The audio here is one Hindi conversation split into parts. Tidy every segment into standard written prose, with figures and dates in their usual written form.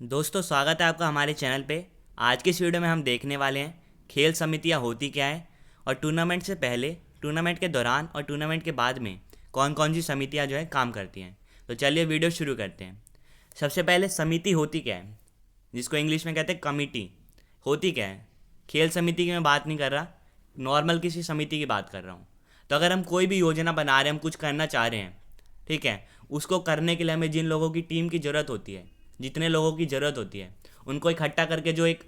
दोस्तों, स्वागत है आपका हमारे चैनल पे। आज की इस वीडियो में हम देखने वाले हैं खेल समितियाँ होती क्या है और टूर्नामेंट से पहले, टूर्नामेंट के दौरान और टूर्नामेंट के बाद में कौन कौन सी समितियाँ जो है काम करती हैं। तो चलिए वीडियो शुरू करते हैं। सबसे पहले समिति होती क्या है, जिसको इंग्लिश में कहते हैं कमिटी। होती क्या है, खेल समिति की मैं बात नहीं कर रहा, नॉर्मल किसी समिति की बात कर रहा हूँ। तो अगर हम कोई भी योजना बना रहे हैं, हम कुछ करना चाह रहे हैं, ठीक है, उसको करने के लिए हमें जिन लोगों की टीम की ज़रूरत होती है, जितने लोगों की ज़रूरत होती है, उनको इकट्ठा करके जो एक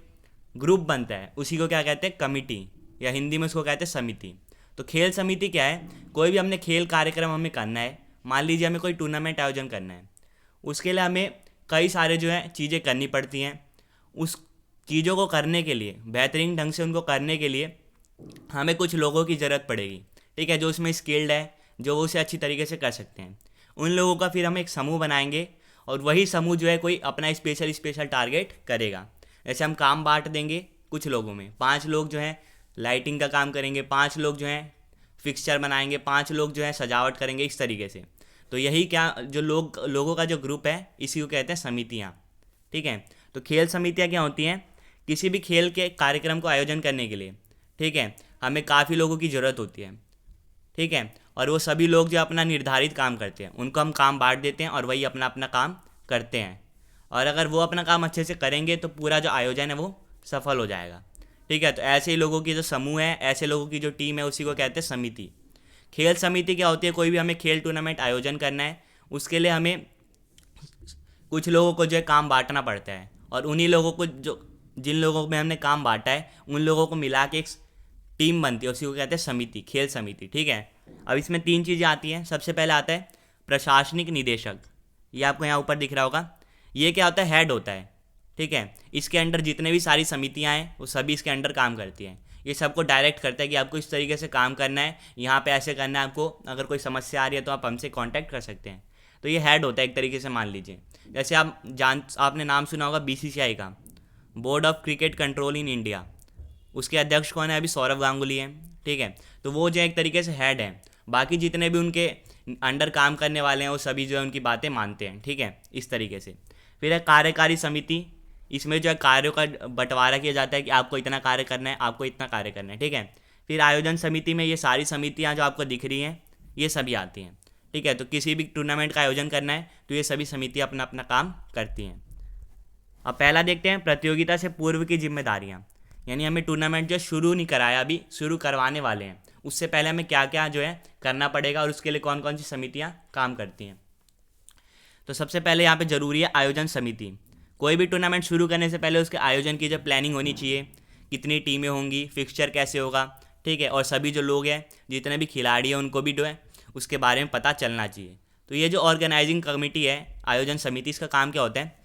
ग्रुप बनता है, उसी को क्या कहते हैं, कमिटी, या हिंदी में उसको कहते हैं समिति। तो खेल समिति क्या है, कोई भी हमने खेल कार्यक्रम हमें करना है, मान लीजिए हमें कोई टूर्नामेंट आयोजन करना है, उसके लिए हमें कई सारे जो है चीज़ें करनी पड़ती हैं। उस चीज़ों को करने के लिए, बेहतरीन ढंग से उनको करने के लिए हमें कुछ लोगों की ज़रूरत पड़ेगी, ठीक है, जो उसमें स्किल्ड है, जो वो उसे अच्छी तरीके से कर सकते हैं। उन लोगों का फिर हम एक समूह बनाएंगे और वही समूह जो है कोई अपना स्पेशल स्पेशल टारगेट करेगा। जैसे हम काम बांट देंगे कुछ लोगों में, 5 लोग जो हैं लाइटिंग का काम करेंगे, 5 लोग जो हैं फिक्सचर बनाएंगे, 5 लोग जो है सजावट करेंगे, इस तरीके से। तो यही क्या जो लोगों का जो ग्रुप है, इसी को कहते हैं समितियाँ, ठीक है। तो खेल समितियाँ क्या होती हैं, किसी भी खेल के कार्यक्रम को आयोजन करने के लिए, ठीक है, हमें काफ़ी लोगों की ज़रूरत होती है, ठीक है। और वो सभी लोग जो अपना निर्धारित काम करते हैं, उनको हम काम बांट देते हैं और वही अपना अपना काम करते हैं। और अगर वो अपना काम अच्छे से करेंगे तो पूरा जो आयोजन है वो सफल हो जाएगा, ठीक है। तो ऐसे ही लोगों की जो समूह है, ऐसे लोगों की जो टीम है, उसी को कहते हैं समिति। खेल समिति क्या होती है, कोई भी हमें खेल टूर्नामेंट आयोजन करना है, उसके लिए हमें कुछ लोगों को जो है काम बांटना पड़ता है, और उन्हीं लोगों को, जो जिन लोगों में हमने काम बांटा है, उन लोगों को मिला के एक टीम बनती है, उसी को कहते हैं समिति, खेल समिति, ठीक है। अब इसमें 3 चीज़ें आती हैं। सबसे पहले आता है प्रशासनिक निदेशक, ये आपको यहाँ ऊपर दिख रहा होगा। ये क्या होता है, हेड होता है, ठीक है। इसके अंडर जितने भी सारी समितियाँ हैं, वो सभी इसके अंडर काम करती हैं। ये सबको डायरेक्ट करता है कि आपको इस तरीके से काम करना है, यहाँ पे ऐसे करना है, आपको अगर कोई समस्या आ रही है तो आप हमसे कांटेक्ट कर सकते हैं। तो ये हेड होता है एक तरीके से, मान लीजिए। जैसे आपने नाम सुना होगा बीसीसीआई का, board of cricket control in India. उसके अध्यक्ष कौन है, अभी सौरव गांगुली हैं, ठीक है। तो वो जो है एक तरीके से हेड हैं, बाकी जितने भी उनके अंडर काम करने वाले हैं वो सभी जो है उनकी बातें मानते हैं, ठीक है, इस तरीके से। फिर है कार्यकारी समिति, इसमें जो है कार्यों का बंटवारा किया जाता है कि आपको इतना कार्य करना है, आपको इतना कार्य करना है, ठीक है। फिर आयोजन समिति में ये सारी समितियाँ जो आपको दिख रही हैं, ये सभी आती हैं, ठीक है। तो किसी भी टूर्नामेंट का आयोजन करना है तो ये सभी समितियाँ अपना अपना काम करती हैं। अब पहला देखते हैं, प्रतियोगिता से पूर्व की जिम्मेदारियां। यानी हमें टूर्नामेंट जो शुरू नहीं कराया, अभी शुरू करवाने वाले हैं, उससे पहले हमें क्या क्या जो है करना पड़ेगा और उसके लिए कौन कौन सी समितियां काम करती हैं। तो सबसे पहले यहाँ पे ज़रूरी है आयोजन समिति। कोई भी टूर्नामेंट शुरू करने से पहले उसके आयोजन की जो प्लानिंग होनी चाहिए, कितनी टीमें होंगी, फिक्सचर कैसे होगा, ठीक है, और सभी जो लोग हैं, जितने भी खिलाड़ी हैं, उनको भी जो है उसके बारे में पता चलना चाहिए। तो ये जो ऑर्गेनाइजिंग कमेटी है, आयोजन समिति, इसका काम क्या होता है,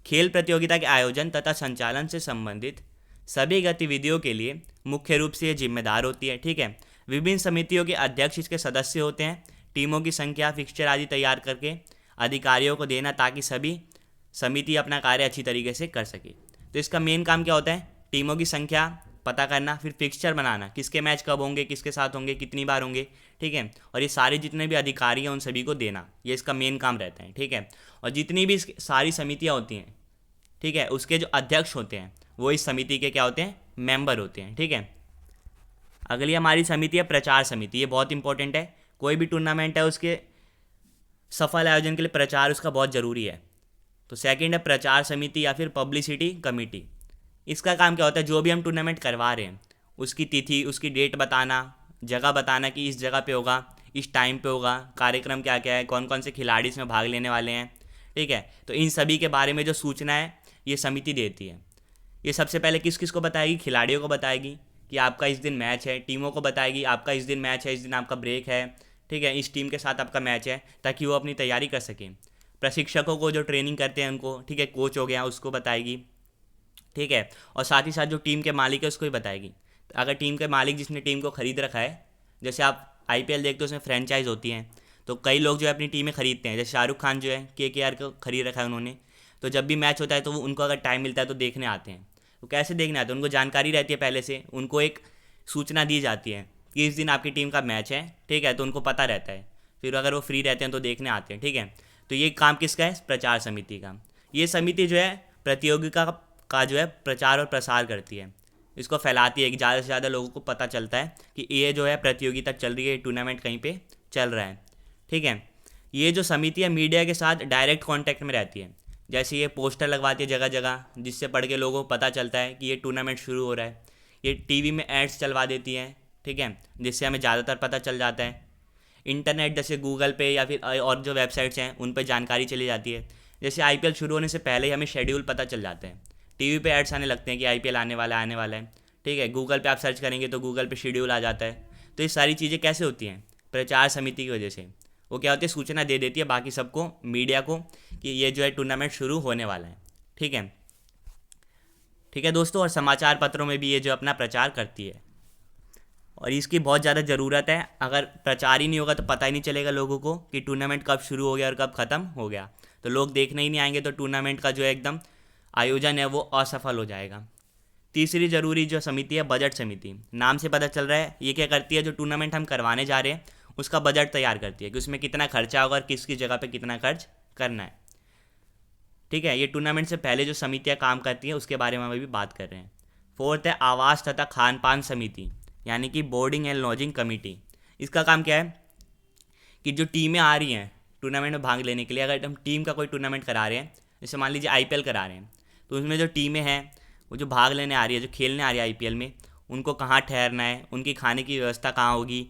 खेल प्रतियोगिता के आयोजन तथा संचालन से संबंधित सभी गतिविधियों के लिए मुख्य रूप से ये जिम्मेदार होती है, ठीक है। विभिन्न समितियों के अध्यक्ष इसके सदस्य होते हैं। टीमों की संख्या, फिक्सचर आदि तैयार करके अधिकारियों को देना, ताकि सभी समिति अपना कार्य अच्छी तरीके से कर सके। तो इसका मेन काम क्या होता है, टीमों की संख्या पता करना, फिर फिक्सचर बनाना, किसके मैच कब होंगे, किसके साथ होंगे, कितनी बार होंगे, ठीक है, और ये सारे जितने भी अधिकारी हैं उन सभी को देना, ये इसका मेन काम रहता है, ठीक है। और जितनी भी सारी समितियाँ होती हैं, ठीक है, उसके जो अध्यक्ष होते हैं वो इस समिति के क्या होते हैं, मेंबर होते हैं, ठीक है। अगली हमारी समिति है प्रचार समिति। ये बहुत इंपॉर्टेंट है, कोई भी टूर्नामेंट है उसके सफल आयोजन के लिए प्रचार उसका बहुत ज़रूरी है। तो सेकंड है प्रचार समिति या फिर पब्लिसिटी कमेटी। इसका काम क्या होता है, जो भी हम टूर्नामेंट करवा रहे हैं उसकी तिथि, उसकी डेट बताना, जगह बताना कि इस जगह पे होगा, इस टाइम पे होगा, कार्यक्रम क्या क्या है, कौन कौन से खिलाड़ी इसमें भाग लेने वाले हैं, ठीक है। तो इन सभी के बारे में जो सूचना है ये समिति देती है। ये सबसे पहले किस किस को बताएगी, खिलाड़ियों को बताएगी कि आपका इस दिन मैच है, टीमों को बताएगी आपका इस दिन मैच है, इस दिन आपका ब्रेक है, ठीक है, इस टीम के साथ आपका मैच है, ताकि वो अपनी तैयारी कर सकें। प्रशिक्षकों को जो ट्रेनिंग करते हैं उनको, ठीक है, कोच हो गया, उसको बताएगी, ठीक है। और साथ ही साथ जो टीम के मालिक है उसको भी बताएगी। अगर टीम के मालिक जिसने टीम को ख़रीद रखा है, जैसे आप आईपीएल देखते हो उसमें फ्रेंचाइज होती हैं, तो कई लोग जो है अपनी टीमें खरीदते हैं। जैसे शाहरुख खान जो है केकेआर को खरीद रखा है उन्होंने, तो जब भी मैच होता है तो वो उनको अगर टाइम मिलता है तो देखने आते हैं। तो कैसे देखने आते हैं, उनको जानकारी रहती है पहले से, उनको एक सूचना दी जाती है कि इस दिन आपकी टीम का मैच है, ठीक है, तो उनको पता रहता है, फिर अगर वो फ्री रहते हैं तो देखने आते हैं, ठीक है। तो ये काम किसका है, प्रचार समिति का। ये समिति जो है प्रतियोगिता का जो है प्रचार और प्रसार करती है, इसको फैलाती है कि ज़्यादा से ज़्यादा लोगों को पता चलता है कि ये जो है प्रतियोगिता चल रही है, टूर्नामेंट कहीं पे चल रहा है। ठीक है, ये जो समिति है मीडिया के साथ डायरेक्ट कांटेक्ट में रहती है। जैसे ये पोस्टर लगवाती है जगह जगह, जिससे पढ़ के लोगों को पता चलता है कि ये टूर्नामेंट शुरू हो रहा है। ये टीवी में एड्स चलवा देती है, ठीक है, जिससे हमें ज़्यादातर पता चल जाता है। इंटरनेट जैसे गूगल पे या फिर और जो वेबसाइट्स हैं उन पर जानकारी चली जाती है। जैसे आईपीएल शुरू होने से पहले ही हमें शेड्यूल पता चल जाते हैं, टीवी पे एड्स आने लगते हैं कि आईपीएल आने वाला है। ठीक है, गूगल पे आप सर्च करेंगे तो गूगल पे शेड्यूल आ जाता है। तो ये सारी चीज़ें कैसे होती हैं? प्रचार समिति की वजह से। वो क्या होती है, सूचना दे देती है बाकी सबको, मीडिया को, कि ये जो है टूर्नामेंट शुरू होने वाला है। ठीक है, ठीक है दोस्तों, और समाचार पत्रों में भी ये जो अपना प्रचार करती है, और इसकी बहुत ज़्यादा ज़रूरत है। अगर प्रचार ही नहीं होगा तो पता ही नहीं चलेगा लोगों को कि टूर्नामेंट कब शुरू हो गया और कब ख़त्म हो गया। तो लोग देखने ही नहीं आएंगे, तो टूर्नामेंट का जो है एकदम आयोजन है वो असफल हो जाएगा। तीसरी ज़रूरी जो समिति है, बजट समिति। नाम से पता चल रहा है ये क्या करती है, जो टूर्नामेंट हम करवाने जा रहे हैं उसका बजट तैयार करती है कि उसमें कितना खर्चा होगा और किसकी जगह पे कितना खर्च करना है। ठीक है, ये टूर्नामेंट से पहले जो समितियाँ काम करती हैं उसके बारे में हम अभी बात कर रहे हैं। फोर्थ है आवास तथा खान पान समिति, यानी कि बोर्डिंग एंड लॉजिंग कमेटी। इसका काम क्या है कि जो टीमें आ रही हैं टूर्नामेंट में भाग लेने के लिए, अगर हम टीम का कोई टूर्नामेंट करा रहे हैं, जैसे मान लीजिए आईपीएल करा रहे हैं, तो उसमें जो टीमें हैं वो जो भाग लेने आ रही है, जो खेलने आ रही है आईपीएल में, उनको कहाँ ठहरना है, उनकी खाने की व्यवस्था कहाँ होगी,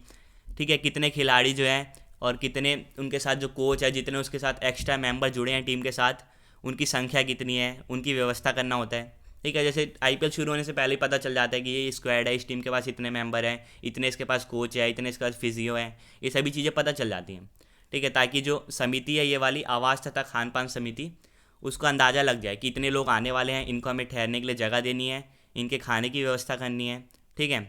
ठीक है, कितने खिलाड़ी जो हैं और कितने उनके साथ जो कोच है, जितने उसके साथ एक्स्ट्रा मेंबर जुड़े हैं टीम के साथ, उनकी संख्या कितनी है, उनकी व्यवस्था करना होता है। ठीक है, जैसे आईपीएल शुरू होने से पहले ही पता चल जाता है कि ये स्क्वाड है, इस टीम के पास इतने मेंबर हैं, इतने इसके पास कोच है, इतने इसके पास फिजियो है, ये सभी चीज़ें पता चल जाती हैं। ठीक है, ताकि जो समिति है ये वाली आवास तथा खान पान समिति, उसको अंदाज़ा लग जाए कि इतने लोग आने वाले हैं, इनको हमें ठहरने के लिए जगह देनी है, इनके खाने की व्यवस्था करनी है। ठीक है,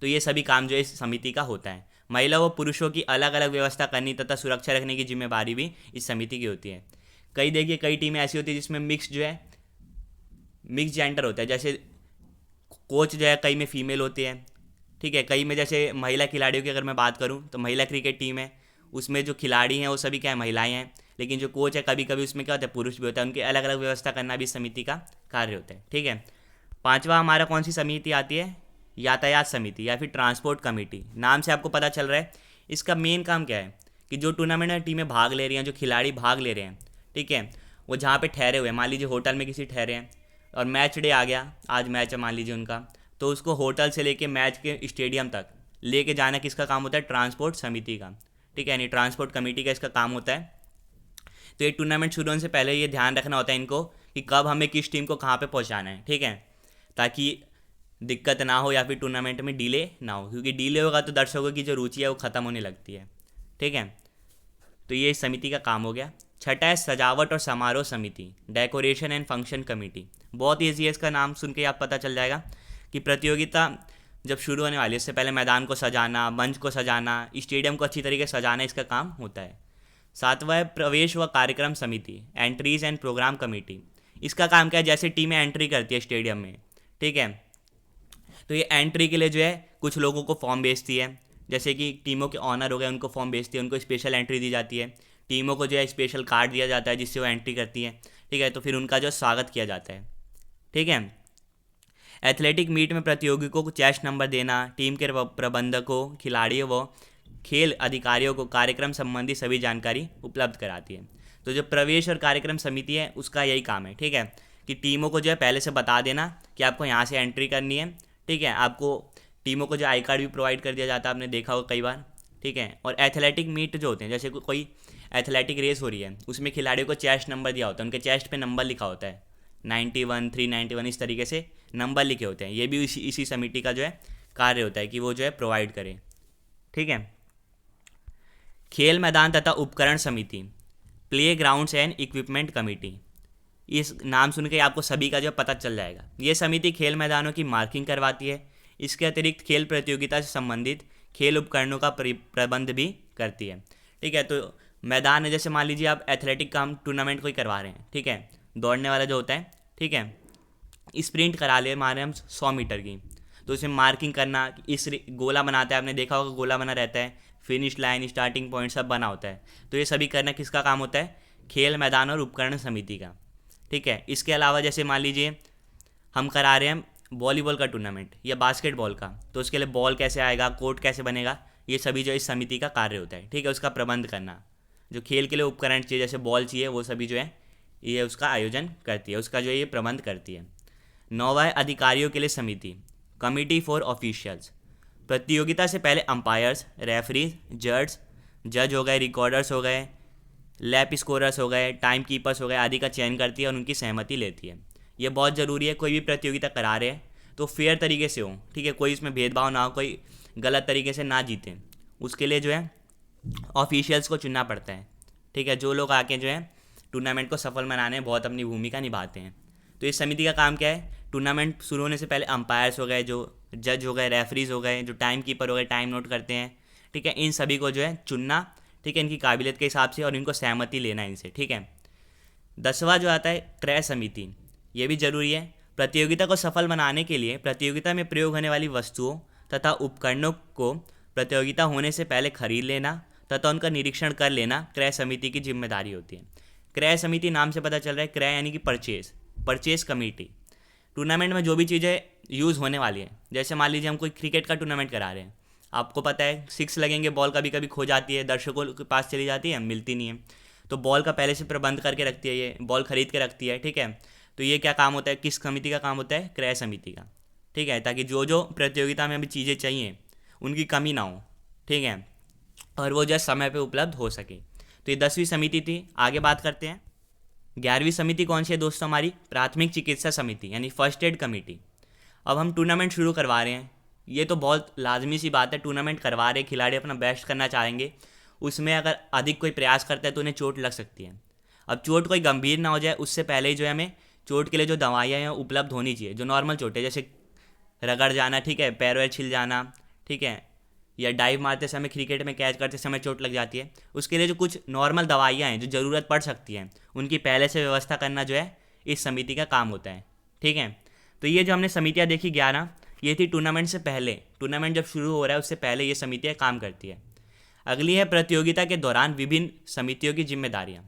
तो ये सभी काम जो है इस समिति का होता है। महिला व पुरुषों की अलग अलग व्यवस्था करनी तथा सुरक्षा रखने की जिम्मेदारी भी इस समिति की होती है। कई टीमें ऐसी होती है जिसमें मिक्स जो है मिक्स जेंडर होता है, जैसे कोच जो है कई में फीमेल होती है। ठीक है, कई में जैसे महिला खिलाड़ियों की अगर मैं बात करूं तो महिला क्रिकेट टीम है, उसमें जो खिलाड़ी हैं वो सभी क्या है, महिलाएं हैं, लेकिन जो कोच है कभी कभी उसमें क्या होता है, पुरुष भी होता है। उनकी अलग अलग व्यवस्था करना भी समिति का कार्य होता है। ठीक है, पांचवा हमारा कौन सी समिति आती है, यातायात समिति या फिर ट्रांसपोर्ट कमेटी। नाम से आपको पता चल रहा है इसका मेन काम क्या है कि जो टूर्नामेंट में टीमें भाग ले रही हैं, जो खिलाड़ी भाग ले रहे हैं, ठीक है, वो जहाँ पे ठहरे हुए हैं, मान लीजिए होटल में किसी ठहरे हैं और मैच डे आ गया, आज मैच है मान लीजिए उनका, तो उसको होटल से लेके मैच के स्टेडियम तक लेके जाना किसका काम होता है, ट्रांसपोर्ट समिति का। ठीक है, यानी ट्रांसपोर्ट कमेटी का इसका काम होता है। तो ये टूर्नामेंट शुरू होने से पहले ये ध्यान रखना होता है इनको कि कब हमें किस टीम को कहाँ पे पहुँचाना है। ठीक है, ताकि दिक्कत ना हो या फिर टूर्नामेंट में डिले ना हो, क्योंकि डिले होगा तो दर्शकों की जो रुचि है वो ख़त्म होने लगती है। ठीक है, तो ये इस समिति का काम हो गया। छठा है सजावट और समारोह समिति, डेकोरेशन एंड फंक्शन कमेटी। बहुत ईजी है, इसका नाम सुन के आप पता चल जाएगा कि प्रतियोगिता जब शुरू होने वाली है उससे पहले मैदान को सजाना, मंच को सजाना, स्टेडियम को अच्छी तरीके से सजाना, इसका काम होता है। सातवां है प्रवेश व कार्यक्रम समिति, एंट्रीज एंड प्रोग्राम कमेटी। इसका काम क्या है, जैसे टीमें एंट्री करती है स्टेडियम में, ठीक है, तो ये एंट्री के लिए जो है कुछ लोगों को फॉर्म भेजती है, जैसे कि टीमों के ऑनर हो गए उनको फॉर्म भेजती है, उनको स्पेशल एंट्री दी जाती है। टीमों को जो है स्पेशल कार्ड दिया जाता है जिससे वो एंट्री करती है। ठीक है, तो फिर उनका जो स्वागत किया जाता है। ठीक है, एथलेटिक मीट में प्रतियोगियों को चेस्ट नंबर देना, टीम के प्रबंधकों, खिलाड़ियों व खेल अधिकारियों को कार्यक्रम संबंधी सभी जानकारी उपलब्ध कराती है। तो जो प्रवेश और कार्यक्रम समिति है उसका यही काम है। ठीक है, कि टीमों को जो है पहले से बता देना कि आपको यहाँ से एंट्री करनी है। ठीक है, आपको टीमों को जो आई कार्ड भी प्रोवाइड कर दिया जाता है, आपने देखा होगा कई बार। ठीक है, और एथलेटिक मीट जो होते हैं, जैसे कोई एथलेटिक रेस हो रही है उसमें खिलाड़ियों को चेस्ट नंबर दिया होता है, उनके चेस्ट पे नंबर लिखा होता है 91, 391, इस तरीके से नंबर लिखे होते हैं। ये भी इसी समिति का जो है कार्य होता है कि वो जो है प्रोवाइड करे। ठीक है, खेल मैदान तथा उपकरण समिति, play grounds and equipment committee. इस नाम सुन के आपको सभी का जो पता चल जाएगा। ये समिति खेल मैदानों की मार्किंग करवाती है। इसके अतिरिक्त खेल प्रतियोगिता से संबंधित खेल उपकरणों का प्रबंध भी करती है। ठीक है, तो मैदान है, जैसे मान लीजिए आप एथलेटिक काम टूर्नामेंट कोई करवा रहे हैं, ठीक है, दौड़ने वाला जो होता है, ठीक है, स्प्रिंट करा ले मारे हम 100 मीटर की, तो उसमें मार्किंग करना, इस गोला बनाता है, आपने देखा होगा गोला बना रहता है, फिनिश लाइन, स्टार्टिंग पॉइंट सब बना होता है। तो ये सभी करना किसका काम होता है, खेल मैदान और उपकरण समिति का। ठीक है। इसके अलावा जैसे मान लीजिए हम करा रहे हैं वॉलीबॉल का टूर्नामेंट या बास्केटबॉल का, तो उसके लिए बॉल कैसे आएगा, कोर्ट कैसे बनेगा, ये सभी जो इस समिति का कार्य होता है, ठीक है। उसका प्रबंध करना, जो खेल के लिए उपकरण चाहिए जैसे बॉल चाहिए, वो सभी जो है ये उसका आयोजन करती है, उसका जो है ये प्रबंध करती है। 9वां है अधिकारियों के लिए समिति, कमिटी फॉर ऑफिशियल्स। प्रतियोगिता से पहले अंपायर्स, रेफरीज, जज हो गए, रिकॉर्डर्स हो गए, लैप स्कोरर्स हो गए, टाइम कीपर्स हो गए आदि का चयन करती है और उनकी सहमति लेती है। ये बहुत ज़रूरी है, कोई भी प्रतियोगिता करा रहे हैं तो फेयर तरीके से हो, ठीक है, कोई इसमें भेदभाव ना हो, कोई गलत तरीके से ना जीते, उसके लिए जो है ऑफिशियल्स को चुनना पड़ता है, ठीक है, जो लोग आके जो है टूर्नामेंट को सफल बनाने में बहुत अपनी भूमिका निभाते हैं। तो इस समिति का काम क्या है, टूर्नामेंट शुरू होने से पहले अंपायर्स हो गए, जो जज हो गए, रेफरीज हो गए, जो टाइम कीपर हो गए, टाइम नोट करते हैं, ठीक है, इन सभी को जो है चुनना, ठीक है, इनकी काबिलियत के हिसाब से, और इनको सहमति लेना इनसे, ठीक है। 10वां जो आता है क्रय समिति, ये भी जरूरी है। प्रतियोगिता को सफल बनाने के लिए प्रतियोगिता में प्रयोग होने वाली वस्तुओं तथा उपकरणों को प्रतियोगिता होने से पहले खरीद लेना तथा उनका निरीक्षण कर लेना क्रय समिति की जिम्मेदारी होती है। क्रय समिति नाम से पता चल रहा है, क्रय यानी कि परचेज कमेटी। टूर्नामेंट में जो भी चीज़ें यूज़ होने वाली है, जैसे मान लीजिए हम कोई क्रिकेट का टूर्नामेंट करा रहे हैं, आपको पता है 6 लगेंगे, बॉल कभी कभी खो जाती है, दर्शकों के पास चली जाती है, मिलती नहीं है, तो बॉल का पहले से प्रबंध करके रखती है, ये बॉल खरीद के रखती है, ठीक है। तो ये क्या काम होता है, किस समिति का काम होता है, क्रय समिति का, ठीक है, ताकि जो जो प्रतियोगिता में अभी चीज़ें चाहिए उनकी कमी ना हो, ठीक है, और वो जो समय पे उपलब्ध हो सके। तो ये 10वीं समिति थी। आगे बात करते हैं 11वीं समिति कौन सी है दोस्तों, हमारी प्राथमिक चिकित्सा समिति यानी फर्स्ट एड कमेटी। अब हम टूर्नामेंट शुरू करवा रहे हैं, ये तो बहुत लाजमी सी बात है, टूर्नामेंट करवा रहे हैं, खिलाड़ी अपना बेस्ट करना चाहेंगे, उसमें अगर अधिक कोई प्रयास करता है तो उन्हें चोट लग सकती है। अब चोट कोई गंभीर ना हो जाए उससे पहले ही जो है हमें चोट के लिए जो दवाइयाँ हैं उपलब्ध होनी चाहिए, जो नॉर्मल चोट है जैसे रगड़ जाना, ठीक है, पैर वैर छिल जाना, ठीक है, या डाइव मारते समय, क्रिकेट में कैच करते समय चोट लग जाती है, उसके लिए जो कुछ नॉर्मल दवाइयाँ हैं जो ज़रूरत पड़ सकती हैं उनकी पहले से व्यवस्था करना जो है इस समिति का काम होता है, ठीक है। तो ये जो हमने समितियाँ देखी 11, ये थी टूर्नामेंट से पहले, टूर्नामेंट जब शुरू हो रहा है उससे पहले ये समितियाँ काम करती है। अगली है प्रतियोगिता के दौरान विभिन्न समितियों की जिम्मेदारियाँ।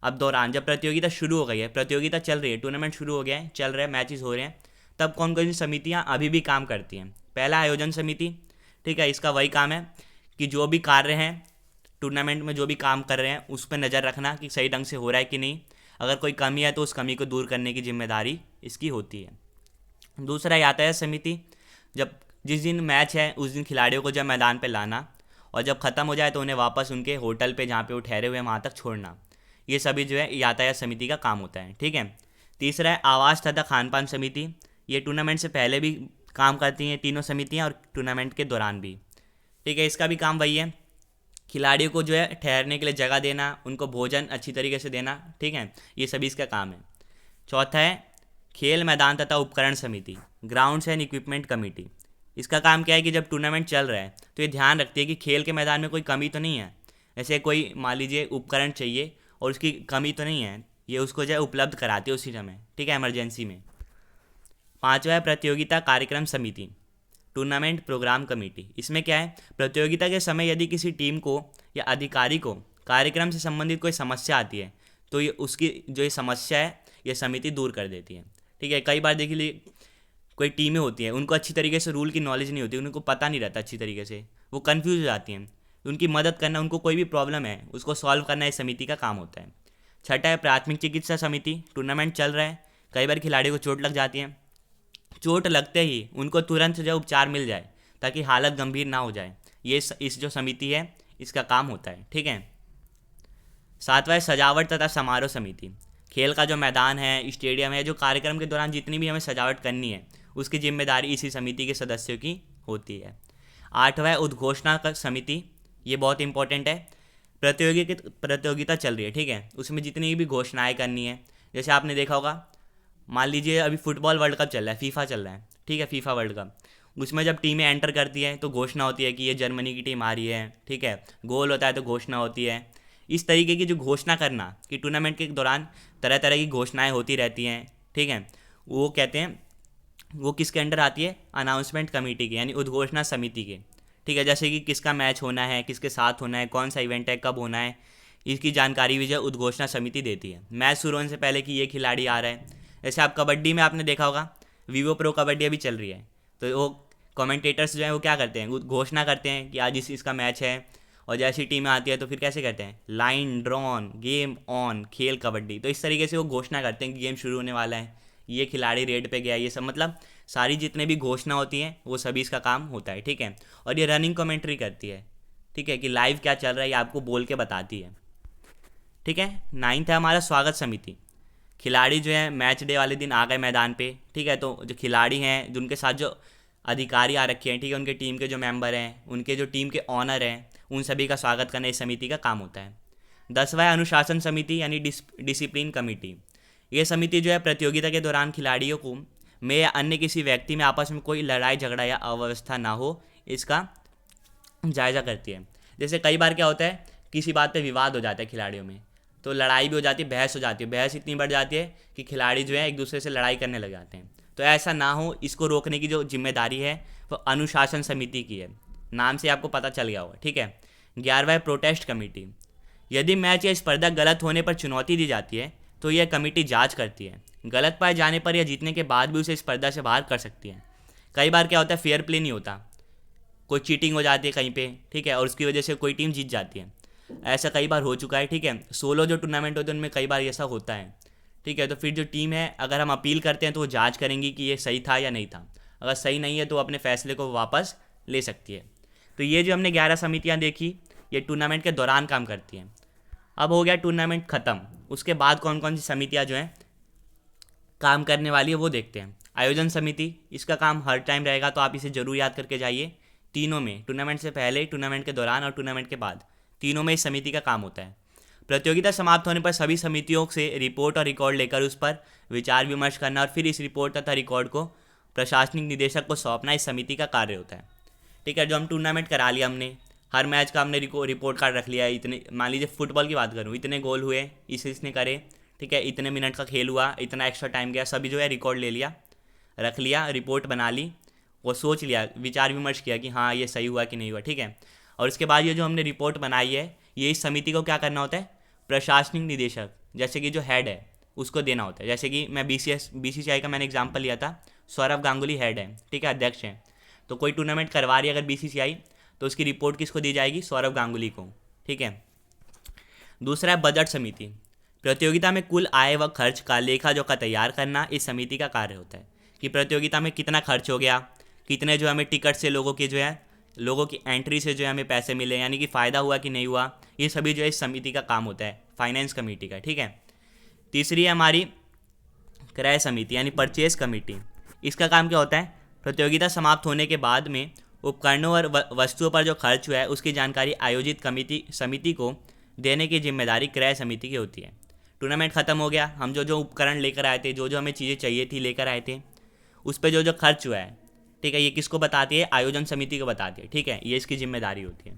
अब दौरान जब प्रतियोगिता शुरू हो गई है, प्रतियोगिता चल रही है, टूर्नामेंट शुरू हो गया है, चल रहा है, मैचेस हो रहे हैं, तब कौन कौन सी समितियाँ अभी भी काम करती हैं। पहला आयोजन समिति, ठीक है, इसका वही काम है कि जो भी कार्य हैं टूर्नामेंट में, जो भी काम कर रहे हैं उस पर नज़र रखना कि सही ढंग से हो रहा है कि नहीं, अगर कोई कमी है तो उस कमी को दूर करने की जिम्मेदारी इसकी होती है। दूसरा यातायात समिति, जब जिस दिन मैच है उस दिन खिलाड़ियों को जब मैदान पर लाना और जब ख़त्म हो जाए तो उन्हें वापस उनके होटल पे जहाँ पे वो ठहरे हुए हैं वहाँ तक छोड़ना, ये सभी जो है यातायात समिति का काम होता है, ठीक है। तीसरा है आवास तथा खान पान समिति, ये टूर्नामेंट से पहले भी काम करती हैं तीनों समितियाँ और टूर्नामेंट के दौरान भी, ठीक है। इसका भी काम वही है, खिलाड़ियों को जो है ठहरने के लिए जगह देना, उनको भोजन अच्छी तरीके से देना, ठीक है, ये सभी इसका काम है। चौथा है खेल मैदान तथा उपकरण समिति, ग्राउंड्स एंड इक्विपमेंट कमेटी। इसका काम क्या है कि जब टूर्नामेंट चल रहा है तो ये ध्यान रखती है कि खेल के मैदान में कोई कमी तो नहीं है, जैसे कोई मान लीजिए उपकरण चाहिए और उसकी कमी तो नहीं है, ये उसको जो है उपलब्ध कराती है उसी समय, ठीक है, इमरजेंसी में। पांचवा है प्रतियोगिता कार्यक्रम समिति, टूर्नामेंट प्रोग्राम कमेटी। इसमें क्या है, प्रतियोगिता के समय यदि किसी टीम को या अधिकारी को कार्यक्रम से संबंधित कोई समस्या आती है तो ये उसकी जो ये समस्या है ये समिति दूर कर देती है, ठीक है। कई बार देखिए कोई टीमें होती हैं, उनको अच्छी तरीके से रूल की नॉलेज नहीं होती, उनको पता नहीं रहता अच्छी तरीके से, वो कन्फ्यूज हो जाती हैं, उनकी मदद करना, उनको कोई भी प्रॉब्लम है उसको सॉल्व करना इस समिति का काम होता है। छठा है प्राथमिक चिकित्सा समिति, टूर्नामेंट चल रहा है, कई बार खिलाड़ियों को चोट लग जाती है, चोट लगते ही उनको तुरंत जो उपचार मिल जाए ताकि हालत गंभीर ना हो जाए, ये इस जो समिति है इसका काम होता है, ठीक है। सातवां है सजावट तथा समारोह समिति, खेल का जो मैदान है, स्टेडियम है, जो कार्यक्रम के दौरान जितनी भी हमें सजावट करनी है उसकी जिम्मेदारी इसी समिति के सदस्यों की होती है। आठवां है उद्घोषणा का समिति, ये बहुत इंपॉर्टेंट है, प्रतियोगिता चल रही है, ठीक है, उसमें जितनी भी घोषणाएं करनी है, जैसे आपने देखा होगा, मान लीजिए अभी फुटबॉल वर्ल्ड कप चल रहा है, फीफा चल रहा है, ठीक है, फीफा वर्ल्ड कप, उसमें जब टीमें एंटर करती है तो घोषणा होती है कि ये जर्मनी की टीम आ रही है, ठीक है, गोल होता है तो घोषणा होती है। इस तरीके की जो घोषणा करना कि टूर्नामेंट के दौरान तरह तरह की घोषणाएं होती रहती हैं, ठीक है, वो कहते हैं, वो किसके अंडर आती है, अनाउंसमेंट कमेटी के यानी उद्घोषणा समिति के, ठीक है। जैसे कि किसका मैच होना है, किसके साथ होना है, कौन सा इवेंट है, कब होना है, इसकी जानकारी भी जो है उद्घोषणा समिति देती है मैच शुरू होने से पहले कि ये खिलाड़ी आ रहा है। जैसे आप कबड्डी में आपने देखा होगा, वीवो प्रो कबड्डी अभी चल रही है, तो वो कमेंटेटर्स जो हैं वो क्या करते हैं, घोषणा करते हैं कि आज इसका मैच है, और जैसी टीमें आती है तो फिर कैसे करते हैं, लाइन ड्रॉन गेम ऑन खेल कबड्डी। तो इस तरीके से वो घोषणा करते हैं कि गेम शुरू होने वाला है, ये खिलाड़ी रेड पे गया, ये सब मतलब सारी जितने भी घोषणा होती हैं वो सभी इसका काम होता है। ठीक है, और ये रनिंग कमेंट्री करती है। ठीक है, कि लाइव क्या चल रहा है ये आपको बोल के बताती है। ठीक है, 9th है हमारा स्वागत समिति। खिलाड़ी जो है मैच डे वाले दिन आ गए मैदान पे। ठीक है, तो जो खिलाड़ी हैं जिनके साथ जो अधिकारी आ रखे हैं, ठीक है, उनके टीम के जो मेंबर हैं, उनके जो टीम के ऑनर हैं, उन सभी का स्वागत करना इस समिति का काम होता है। 10वां है अनुशासन समिति यानी डिसिप्लिन कमेटी। ये समिति जो है प्रतियोगिता के दौरान खिलाड़ियों को में या अन्य किसी व्यक्ति में आपस में कोई लड़ाई झगड़ा या अव्यवस्था ना हो, इसका जायज़ा करती है। जैसे कई बार क्या होता है, किसी बात पे विवाद हो जाता है खिलाड़ियों में, तो लड़ाई भी हो जाती है, बहस हो जाती है, बहस इतनी बढ़ जाती है कि खिलाड़ी जो है एक दूसरे से लड़ाई करने लग जाते हैं। तो ऐसा ना हो, इसको रोकने की जो जिम्मेदारी है वो अनुशासन समिति की है। नाम से आपको पता चल गया होगा। ठीक है, 11वां है प्रोटेस्ट कमेटी। यदि मैच या स्पर्धा गलत होने पर चुनौती दी जाती है तो यह कमेटी जांच करती है। गलत पाए जाने पर या जीतने के बाद भी उसे स्पर्धा से बाहर कर सकती है। कई बार क्या होता है, फेयर प्ले नहीं होता, कोई चीटिंग हो जाती है कहीं पे। ठीक है, और उसकी वजह से कोई टीम जीत जाती है। ऐसा कई बार हो चुका है। ठीक है, 16 जो टूर्नामेंट होते हैं उनमें कई बार ऐसा होता है। ठीक है, तो फिर जो टीम है, अगर हम अपील करते हैं तो वो जांच करेंगी कि ये सही था या नहीं था। अगर सही नहीं है तो अपने फैसले को वापस ले सकती है। तो ये जो हमने 11 समितियाँ देखी, ये टूर्नामेंट के दौरान काम करती हैं। अब हो गया टूर्नामेंट ख़त्म, उसके बाद कौन कौन सी समितियाँ जो हैं काम करने वाली है वो देखते हैं। आयोजन समिति, इसका काम हर टाइम रहेगा, तो आप इसे ज़रूर याद करके जाइए। तीनों में, टूर्नामेंट से पहले, टूर्नामेंट के दौरान और टूर्नामेंट के बाद, तीनों में इस समिति का काम होता है। प्रतियोगिता समाप्त होने पर सभी समितियों से रिपोर्ट और रिकॉर्ड लेकर उस पर विचार विमर्श करना और फिर इस रिपोर्ट तथा रिकॉर्ड को प्रशासनिक निदेशक को सौंपना इस समिति का कार्य होता है। ठीक है, जो हम टूर्नामेंट करा लिया, हमने हर मैच का हमने रिपोर्ट कार्ड रख लिया। इतने, मान लीजिए फुटबॉल की बात करूँ, इतने गोल हुए, इसने करे, ठीक है, इतने मिनट का खेल हुआ, इतना एक्स्ट्रा टाइम गया, सभी जो है रिकॉर्ड ले लिया, रख लिया, रिपोर्ट बना ली, वो सोच लिया, विचार विमर्श किया कि हाँ ये सही हुआ कि नहीं हुआ। ठीक है, और उसके बाद ये जो हमने रिपोर्ट बनाई है, ये इस समिति को क्या करना होता है, प्रशासनिक निदेशक, जैसे कि जो हेड है उसको देना होता है। जैसे कि मैं BCCI का मैंने एग्जाम्पल लिया था, सौरभ गांगुली हेड है, ठीक है, अध्यक्ष हैं। तो कोई टूर्नामेंट करवा रही है अगर BCCI, तो उसकी रिपोर्ट किसको दी जाएगी, सौरभ गांगुली को। ठीक है, दूसरा है बजट समिति। प्रतियोगिता में कुल आय व खर्च का लेखा जोखा तैयार करना इस समिति का कार्य होता है, कि प्रतियोगिता में कितना खर्च हो गया, कितने जो हमें टिकट से लोगों की जो है, लोगों की एंट्री से जो है हमें पैसे मिले, यानी कि फ़ायदा हुआ कि नहीं हुआ, ये सभी जो है इस समिति का काम होता है, फाइनेंस कमेटी का। ठीक है, तीसरी है हमारी क्रय समिति यानी परचेज कमेटी। इसका काम क्या होता है, प्रतियोगिता समाप्त होने के बाद में उपकरणों और वस्तुओं पर जो खर्च हुआ है उसकी जानकारी आयोजित समिति को देने की जिम्मेदारी क्रय समिति की होती है। टूर्नामेंट ख़त्म हो गया, हम जो जो उपकरण लेकर आए थे, जो जो हमें चीज़ें चाहिए थी लेकर आए थे, उस पर जो जो खर्च हुआ है, ठीक है, ये किसको बताती है, आयोजन समिति को बताती है। ठीक है, ये इसकी जिम्मेदारी होती है।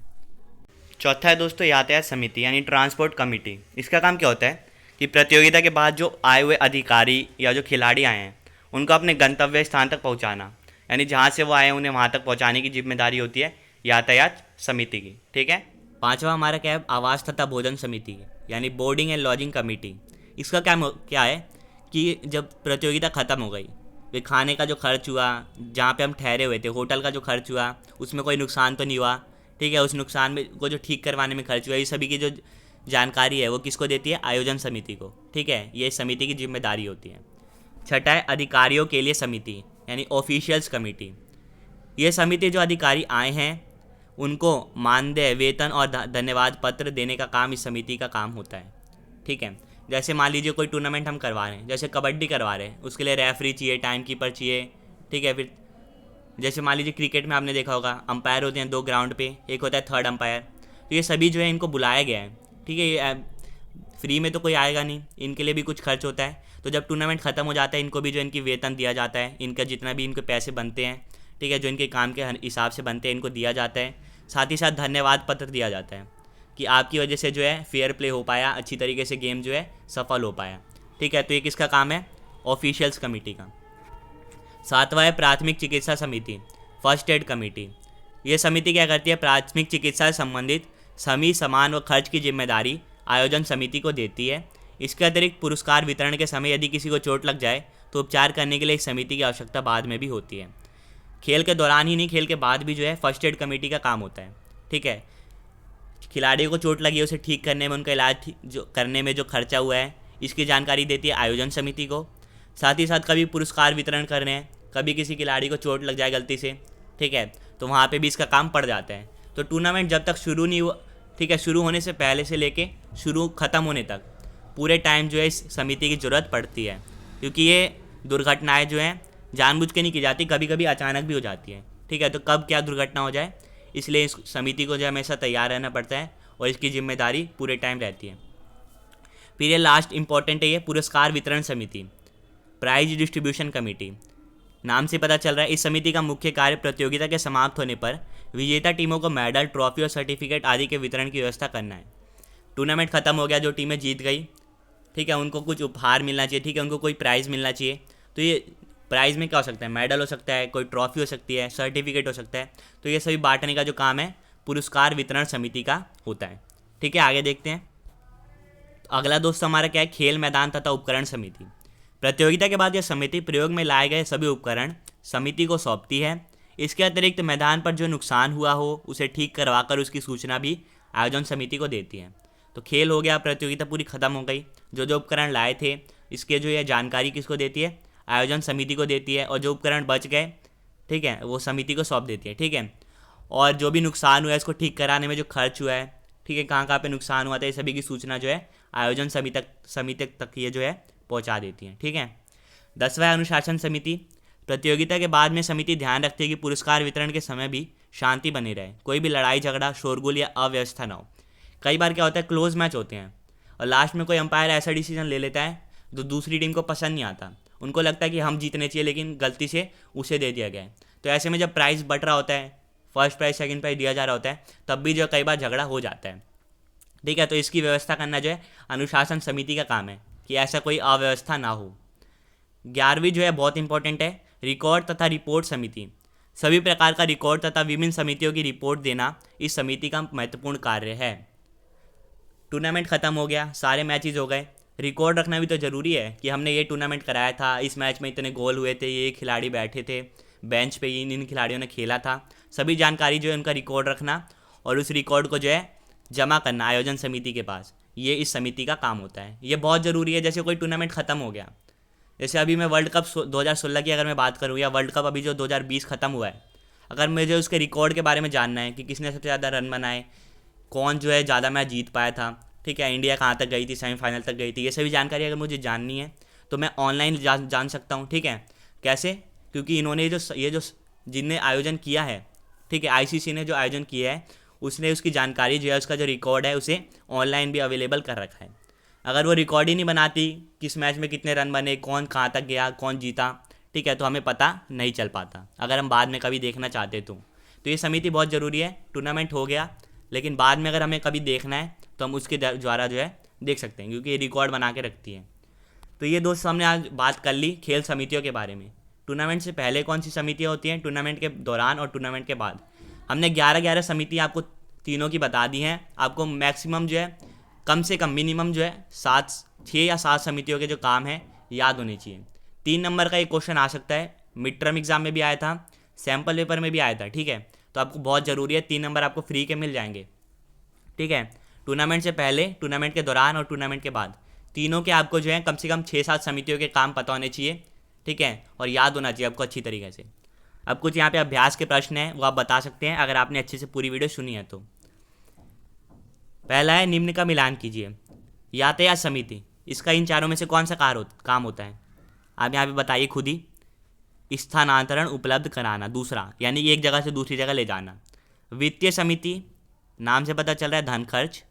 चौथा है दोस्तों यातायात समिति यानी ट्रांसपोर्ट कमेटी। इसका काम क्या होता है कि प्रतियोगिता के बाद जो आए हुए अधिकारी या जो खिलाड़ी आए हैं उनको अपने गंतव्य स्थान तक पहुंचाना, यानी जहां से वो आए उन्हें वहां तक पहुंचाने की जिम्मेदारी होती है यातायात समिति की। ठीक है, पांचवा हमारा क्या है, आवास तथा भोजन समिति यानी बोर्डिंग एंड लॉजिंग कमेटी। इसका क्या है कि जब प्रतियोगिता ख़त्म हो गई, फिर खाने का जो खर्च हुआ, जहाँ पे हम ठहरे हुए थे, होटल का जो खर्च हुआ, उसमें कोई नुकसान तो नहीं हुआ, ठीक है, उस नुकसान में को जो ठीक करवाने में खर्च हुआ, ये सभी की जो जानकारी है वो किसको देती है, आयोजन समिति को। ठीक है, ये समिति की जिम्मेदारी होती है। छठा है अधिकारियों के लिए समिति यानी ऑफिशियल्स कमेटी। ये समिति जो अधिकारी आए हैं उनको मानदेय, वेतन और धन्यवाद पत्र देने का काम इस समिति का काम होता है। ठीक है, जैसे मान लीजिए कोई टूर्नामेंट हम करवा रहे हैं, जैसे कबड्डी करवा रहे हैं, उसके लिए रेफरी चाहिए, टाइम कीपर चाहिए। ठीक है, फिर जैसे मान लीजिए क्रिकेट में आपने देखा होगा, अंपायर होते हैं 2 ग्राउंड पे, एक होता है थर्ड अंपायर। तो ये सभी जो है इनको बुलाया गया है। ठीक है, ये फ्री में तो कोई आएगा नहीं, इनके लिए भी कुछ खर्च होता है। तो जब टूर्नामेंट ख़त्म हो जाता है, इनको भी जो इनकी वेतन दिया जाता है, इनका जितना भी इनके पैसे बनते हैं, ठीक है, जो इनके काम के हिसाब से बनते हैं, इनको दिया जाता है। साथ ही साथ धन्यवाद पत्र दिया जाता है कि आपकी वजह से जो है फेयर प्ले हो पाया, अच्छी तरीके से गेम जो है सफल हो पाया। ठीक है, तो ये किसका काम है, ऑफिशियल्स कमेटी का। सातवां है प्राथमिक चिकित्सा समिति, फर्स्ट एड कमेटी। ये समिति क्या करती है, प्राथमिक चिकित्सा से संबंधित सभी सामान व खर्च की जिम्मेदारी आयोजन समिति को देती है। इसके अतिरिक्त पुरस्कार वितरण के समय यदि किसी को चोट लग जाए तो उपचार करने के लिए इस समिति की आवश्यकता बाद में भी होती है। खेल के दौरान ही नहीं, खेल के बाद भी जो है फर्स्ट एड कमेटी का काम होता है। ठीक है, खिलाड़ियों को चोट लगी है उसे ठीक करने में, उनका इलाज जो करने में जो खर्चा हुआ है, इसकी जानकारी देती है आयोजन समिति को। साथ ही साथ कभी पुरस्कार वितरण कर रहे हैं, कभी किसी खिलाड़ी को चोट लग जाए गलती से, ठीक है, तो वहाँ पे भी इसका काम पड़ जाता है। तो टूर्नामेंट जब तक शुरू नहीं हुआ, ठीक है, शुरू होने से पहले से लेके शुरू ख़त्म होने तक पूरे टाइम जो है इस समिति की ज़रूरत पड़ती है, क्योंकि ये दुर्घटनाएं जो हैं जानबूझ के नहीं की जाती, कभी कभी अचानक भी हो जाती है। ठीक है, तो कब क्या दुर्घटना हो जाए, इसलिए इस समिति को जो हमेशा तैयार रहना पड़ता है और इसकी जिम्मेदारी पूरे टाइम रहती है। फिर ये लास्ट इंपॉर्टेंट है, ये पुरस्कार वितरण समिति, प्राइज डिस्ट्रीब्यूशन कमेटी। नाम से पता चल रहा है इस समिति का मुख्य कार्य प्रतियोगिता के समाप्त होने पर विजेता टीमों को मेडल, ट्रॉफी और सर्टिफिकेट आदि के वितरण की व्यवस्था करना है। टूर्नामेंट खत्म हो गया, जो टीमें जीत गई, ठीक है, उनको कुछ उपहार मिलना चाहिए, ठीक है, उनको कोई प्राइज़ मिलना चाहिए। तो ये प्राइज़ में क्या हो सकता है, मेडल हो सकता है, कोई ट्रॉफी हो सकती है, सर्टिफिकेट हो सकता है। तो ये सभी बांटने का जो काम है पुरस्कार वितरण समिति का होता है। ठीक है, आगे देखते हैं। अगला दोस्त हमारा क्या है, खेल मैदान तथा उपकरण समिति। प्रतियोगिता के बाद यह समिति प्रयोग में लाए गए सभी उपकरण समिति को सौंपती है। इसके अतिरिक्त मैदान पर जो नुकसान हुआ हो उसे ठीक करवाकर उसकी सूचना भी आयोजन समिति को देती है। तो खेल हो गया, प्रतियोगिता पूरी खत्म हो गई, जो जो उपकरण लाए थे इसके जो यह जानकारी किसको देती है, आयोजन समिति को देती है, और जो उपकरण बच गए, ठीक है, वो समिति को सौंप देती है। ठीक है, और जो भी नुकसान हुआ है इसको ठीक कराने में जो खर्च हुआ है, ठीक है, कहाँ कहाँ पे नुकसान हुआ था, ये सभी की सूचना जो है आयोजन समिति तक ये जो है पहुँचा देती है। ठीक है, 10वां अनुशासन समिति। प्रतियोगिता के बाद में समिति ध्यान रखती है कि पुरस्कार वितरण के समय भी शांति बनी रहे, कोई भी लड़ाई झगड़ा, शोरगुल या अव्यवस्था ना हो। कई बार क्या होता है, क्लोज मैच होते हैं और लास्ट में कोई अंपायर ऐसा डिसीजन ले लेता है जो दूसरी टीम को पसंद नहीं आता, उनको लगता है कि हम जीतने चाहिए लेकिन गलती से उसे दे दिया गया है। तो ऐसे में जब प्राइज़ बट रहा होता है, फर्स्ट प्राइज़ सेकंड प्राइज़ दिया जा रहा होता है, तब भी जो कई बार झगड़ा हो जाता है। ठीक है, तो इसकी व्यवस्था करना जो है अनुशासन समिति का काम है कि ऐसा कोई अव्यवस्था ना हो। 11वीं जो है बहुत इंपॉर्टेंट है, रिकॉर्ड तथा रिपोर्ट समिति। सभी प्रकार का रिकॉर्ड तथा विभिन्न समितियों की रिपोर्ट देना इस समिति का महत्वपूर्ण कार्य है। टूर्नामेंट खत्म हो गया, सारे मैचेस हो गए, रिकॉर्ड रखना भी तो ज़रूरी है कि हमने ये टूर्नामेंट कराया था, इस मैच में इतने गोल हुए थे, ये खिलाड़ी बैठे थे बेंच पे, इन खिलाड़ियों ने खेला था। सभी जानकारी जो है उनका रिकॉर्ड रखना और उस रिकॉर्ड को जो है जमा करना आयोजन समिति के पास, ये इस समिति का काम होता है। ये बहुत ज़रूरी है। जैसे कोई टूर्नामेंट ख़त्म हो गया, जैसे अभी मैं वर्ल्ड कप 2016 की अगर मैं बात करूँ, या वर्ल्ड कप अभी जो 2020 ख़त्म हुआ है, अगर मुझे उसके रिकॉर्ड के बारे में जानना है कि किसने सबसे ज़्यादा रन बनाए, कौन जो है ज़्यादा मैच जीत पाया था, ठीक है, इंडिया कहाँ तक गई थी, सेमीफाइनल तक गई थी, ये सभी जानकारी अगर मुझे जाननी है तो मैं ऑनलाइन जान सकता हूँ। ठीक है, कैसे? क्योंकि इन्होंने जो जिनने आयोजन किया है, ठीक है, आईसीसी ने जो आयोजन किया है, उसने उसकी जानकारी जो है, उसका जो रिकॉर्ड है, उसे ऑनलाइन भी अवेलेबल कर रखा है। अगर वो रिकॉर्ड ही नहीं बनाती किस मैच में कितने रन बने, कौन कहाँ तक गया, कौन जीता, ठीक है, तो हमें पता नहीं चल पाता अगर हम बाद में कभी देखना चाहते तो ये समिति बहुत ज़रूरी है। टूर्नामेंट हो गया लेकिन बाद में अगर हमें कभी देखना है तो हम उसके द्वारा जो है देख सकते हैं, क्योंकि ये रिकॉर्ड बना के रखती है। तो ये दोस्त हमने आज बात कर ली खेल समितियों के बारे में। टूर्नामेंट से पहले कौन सी समितियाँ होती हैं, टूर्नामेंट के दौरान और टूर्नामेंट के बाद। हमने 11 समितियाँ आपको तीनों की बता दी हैं। आपको मैक्सिमम जो है, कम से कम मिनिमम जो है 6 या 7 समितियों के जो काम है याद होने चाहिए। 3 नंबर का एक क्वेश्चन आ सकता है, मिड टर्म एग्जाम में भी आया था, सैम्पल पेपर में भी आया था। ठीक है, तो आपको बहुत ज़रूरी है, 3 नंबर आपको फ्री के मिल जाएंगे। ठीक है, टूर्नामेंट से पहले, टूर्नामेंट के दौरान और टूर्नामेंट के बाद, तीनों के आपको जो है कम से कम 6-7 समितियों के काम पता होने चाहिए। ठीक है, और याद होना चाहिए आपको अच्छी तरीके से। अब कुछ यहाँ पे अभ्यास के प्रश्न हैं, वो आप बता सकते हैं अगर आपने अच्छे से पूरी वीडियो सुनी है तो। पहला है, निम्न का मिलान कीजिए। यातायात समिति, इसका इन चारों में से कौन सा काम होता है? आप यहाँ पे बताइए खुद ही। स्थानांतरण उपलब्ध कराना, दूसरा, यानी कि एक जगह से दूसरी जगह ले जाना। वित्तीय समिति, नाम से पता चल रहा है धन खर्च।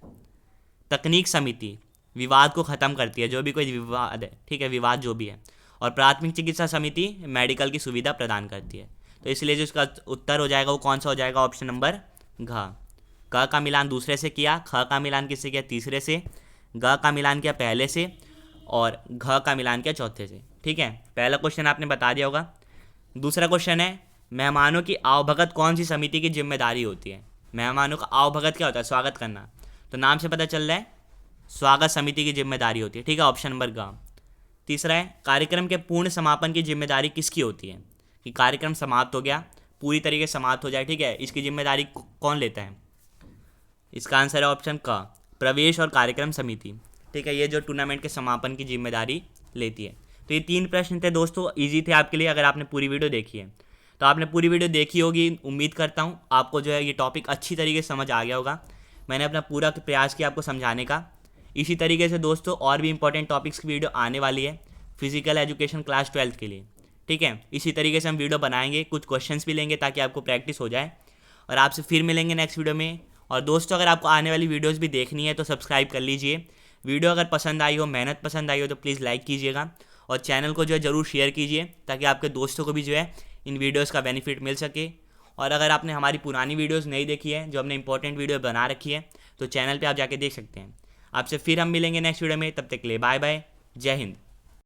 तकनीक समिति, विवाद को ख़त्म करती है, जो भी कोई विवाद है, ठीक है, विवाद जो भी है। और प्राथमिक चिकित्सा समिति मेडिकल की सुविधा प्रदान करती है। तो इसलिए जो इसका उत्तर हो जाएगा वो कौन सा हो जाएगा? ऑप्शन नंबर घ। क का मिलान दूसरे से किया, ख का मिलान किससे किया? तीसरे से। ग का मिलान किया पहले से, और घ का मिलान किया चौथे से। ठीक है, पहला क्वेश्चन आपने बता दिया होगा। दूसरा क्वेश्चन है, मेहमानों की आवभगत कौन सी समिति की जिम्मेदारी होती है? मेहमानों का आवभगत क्या होता है? स्वागत करना। तो नाम से पता चल रहा है स्वागत समिति की जिम्मेदारी होती है। ठीक है, ऑप्शन नंबर ग। तीसरा है कार्यक्रम के पूर्ण समापन की जिम्मेदारी किसकी होती है, कि कार्यक्रम समाप्त हो गया, पूरी तरीके से समाप्त हो जाए, ठीक है, इसकी जिम्मेदारी कौन लेता है। इसका आंसर है ऑप्शन क, प्रवेश और कार्यक्रम समिति। ठीक है, ये जो टूर्नामेंट के समापन की जिम्मेदारी लेती है। तो ये 3 प्रश्न थे दोस्तों, इजी थे आपके लिए अगर आपने पूरी वीडियो देखी है। तो आपने पूरी वीडियो देखी होगी, उम्मीद करता हूँ आपको जो है ये टॉपिक अच्छी तरीके से समझ आ गया होगा। मैंने अपना पूरा प्रयास किया आपको समझाने का। इसी तरीके से दोस्तों और भी इंपॉर्टेंट टॉपिक्स की वीडियो आने वाली है फिजिकल एजुकेशन क्लास 12th के लिए। ठीक है, इसी तरीके से हम वीडियो बनाएंगे, कुछ क्वेश्चंस भी लेंगे ताकि आपको प्रैक्टिस हो जाए, और आपसे फिर मिलेंगे नेक्स्ट वीडियो में। और दोस्तों अगर आपको आने वाली वीडियोस भी देखनी है तो सब्सक्राइब कर लीजिए। वीडियो अगर पसंद आई हो, मेहनत पसंद आई हो तो प्लीज़ लाइक कीजिएगा, और चैनल को जो है ज़रूर शेयर कीजिए ताकि आपके दोस्तों को भी जो है इन वीडियोस का बेनिफिट मिल सके। और अगर आपने हमारी पुरानी वीडियोस नहीं देखी है, जो हमने इंपॉर्टेंट वीडियो बना रखी है, तो चैनल पे आप जाके देख सकते हैं। आपसे फिर हम मिलेंगे नेक्स्ट वीडियो में, तब तक के लिए बाय बाय, जय हिंद।